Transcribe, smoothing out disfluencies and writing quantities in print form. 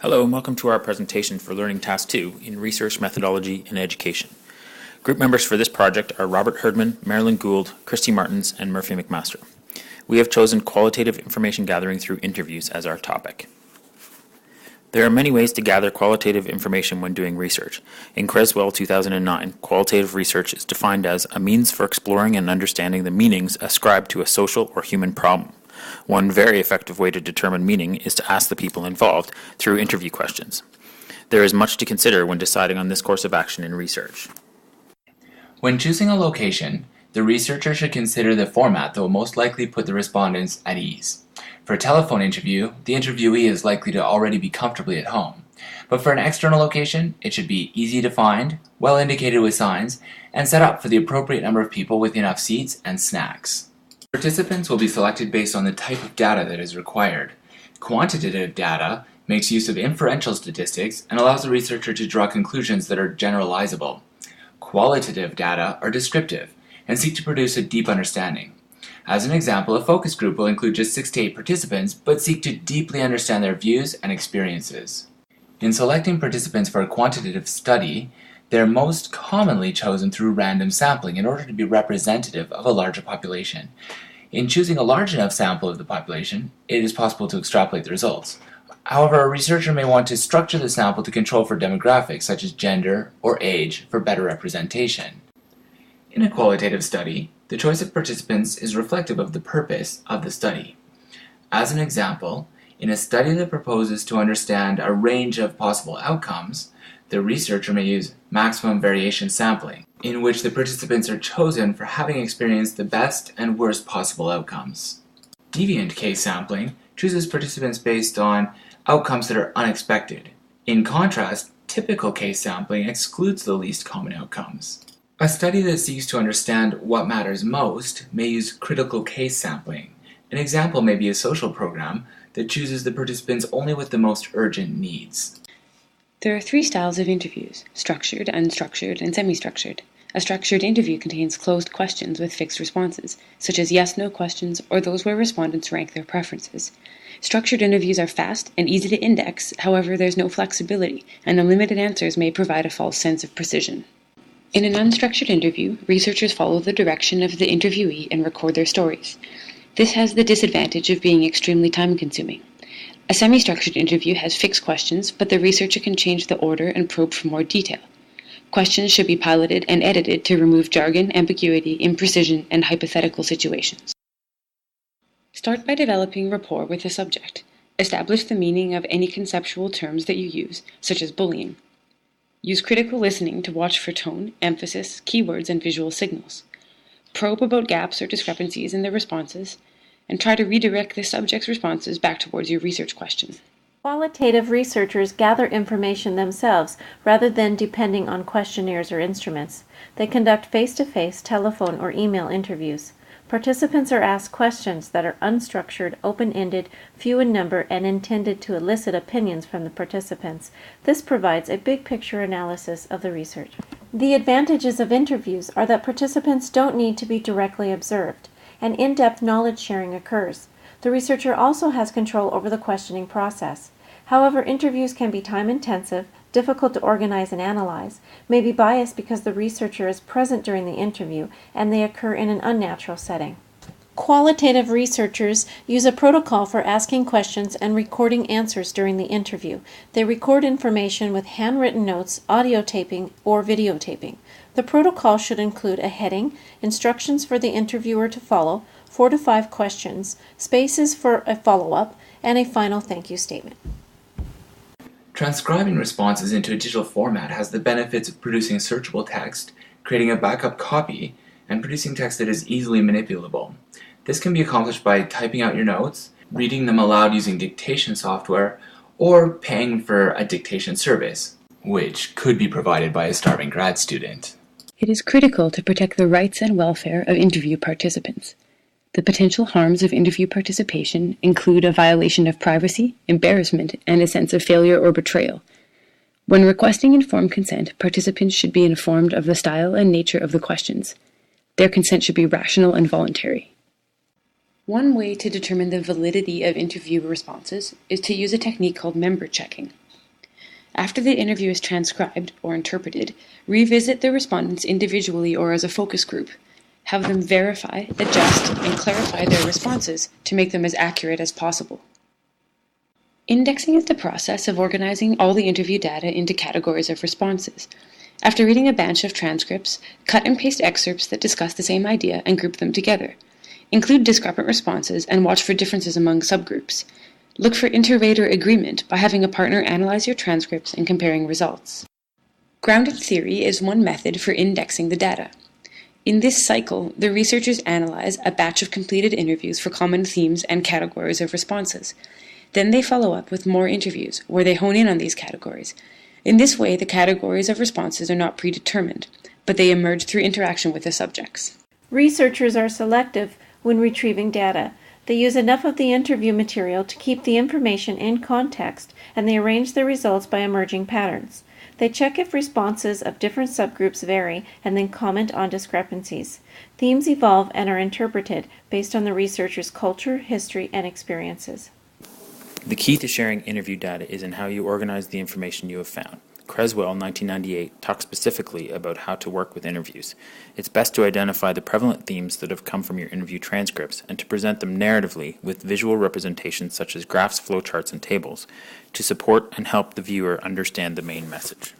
Hello and welcome to our presentation for Learning Task 2 in Research Methodology and Education. Group members for this project are Robert Herdman, Marilyn Gould, Christy Martins, and Murphy McMaster. We have chosen qualitative information gathering through interviews as our topic. There are many ways to gather qualitative information when doing research. In Creswell 2009, qualitative research is defined as a means for exploring and understanding the meanings ascribed to a social or human problem. One very effective way to determine meaning is to ask the people involved through interview questions. There is much to consider when deciding on this course of action in research. When choosing a location, the researcher should consider the format that will most likely put the respondents at ease. For a telephone interview, the interviewee is likely to already be comfortably at home. But for an external location, it should be easy to find, well indicated with signs, and set up for the appropriate number of people with enough seats and snacks. Participants will be selected based on the type of data that is required. Quantitative data makes use of inferential statistics and allows the researcher to draw conclusions that are generalizable. Qualitative data are descriptive and seek to produce a deep understanding. As an example, a focus group will include just 6 to 8 participants, but seek to deeply understand their views and experiences. In selecting participants for a quantitative study, they are most commonly chosen through random sampling in order to be representative of a larger population. In choosing a large enough sample of the population, it is possible to extrapolate the results. However, a researcher may want to structure the sample to control for demographics such as gender or age for better representation. In a qualitative study, the choice of participants is reflective of the purpose of the study. As an example, in a study that proposes to understand a range of possible outcomes, the researcher may use maximum variation sampling, in which the participants are chosen for having experienced the best and worst possible outcomes. Deviant case sampling chooses participants based on outcomes that are unexpected. In contrast, typical case sampling excludes the least common outcomes. A study that seeks to understand what matters most may use critical case sampling. An example may be a social program that chooses the participants only with the most urgent needs. There are 3 styles of interviews: structured, unstructured, and semi-structured. A structured interview contains closed questions with fixed responses, such as yes-no questions or those where respondents rank their preferences. Structured interviews are fast and easy to index, however there's no flexibility, and the limited answers may provide a false sense of precision. In an unstructured interview, researchers follow the direction of the interviewee and record their stories. This has the disadvantage of being extremely time-consuming. A semi-structured interview has fixed questions, but the researcher can change the order and probe for more detail. Questions should be piloted and edited to remove jargon, ambiguity, imprecision, and hypothetical situations. Start by developing rapport with the subject. Establish the meaning of any conceptual terms that you use, such as bullying. Use critical listening to watch for tone, emphasis, keywords, and visual signals. Probe about gaps or discrepancies in the responses, and try to redirect the subject's responses back towards your research question. Qualitative researchers gather information themselves rather than depending on questionnaires or instruments. They conduct face-to-face, telephone, or email interviews. Participants are asked questions that are unstructured, open-ended, few in number, and intended to elicit opinions from the participants. This provides a big-picture analysis of the research. The advantages of interviews are that participants don't need to be directly observed, and in-depth knowledge sharing occurs. The researcher also has control over the questioning process. However, interviews can be time-intensive, difficult to organize and analyze, may be biased because the researcher is present during the interview, and they occur in an unnatural setting. Qualitative researchers use a protocol for asking questions and recording answers during the interview. They record information with handwritten notes, audio taping, or videotaping. The protocol should include a heading, instructions for the interviewer to follow, 4 to 5 questions, spaces for a follow-up, and a final thank you statement. Transcribing responses into a digital format has the benefits of producing searchable text, creating a backup copy, and producing text that is easily manipulable. This can be accomplished by typing out your notes, reading them aloud using dictation software, or paying for a dictation service, which could be provided by a starving grad student. It is critical to protect the rights and welfare of interview participants. The potential harms of interview participation include a violation of privacy, embarrassment, and a sense of failure or betrayal. When requesting informed consent, participants should be informed of the style and nature of the questions. Their consent should be rational and voluntary. One way to determine the validity of interview responses is to use a technique called member checking. After the interview is transcribed or interpreted, revisit the respondents individually or as a focus group. Have them verify, adjust, and clarify their responses to make them as accurate as possible. Indexing is the process of organizing all the interview data into categories of responses. After reading a batch of transcripts, cut and paste excerpts that discuss the same idea and group them together. Include discrepant responses and watch for differences among subgroups. Look for inter-rater agreement by having a partner analyze your transcripts and comparing results. Grounded theory is one method for indexing the data. In this cycle, the researchers analyze a batch of completed interviews for common themes and categories of responses. Then they follow up with more interviews, where they hone in on these categories. In this way, the categories of responses are not predetermined, but they emerge through interaction with the subjects. Researchers are selective when retrieving data. They use enough of the interview material to keep the information in context, and they arrange the results by emerging patterns. They check if responses of different subgroups vary and then comment on discrepancies. Themes evolve and are interpreted based on the researcher's culture, history, and experiences. The key to sharing interview data is in how you organize the information you have found. Creswell, 1998, talks specifically about how to work with interviews. It's best to identify the prevalent themes that have come from your interview transcripts and to present them narratively with visual representations such as graphs, flowcharts, and tables to support and help the viewer understand the main message.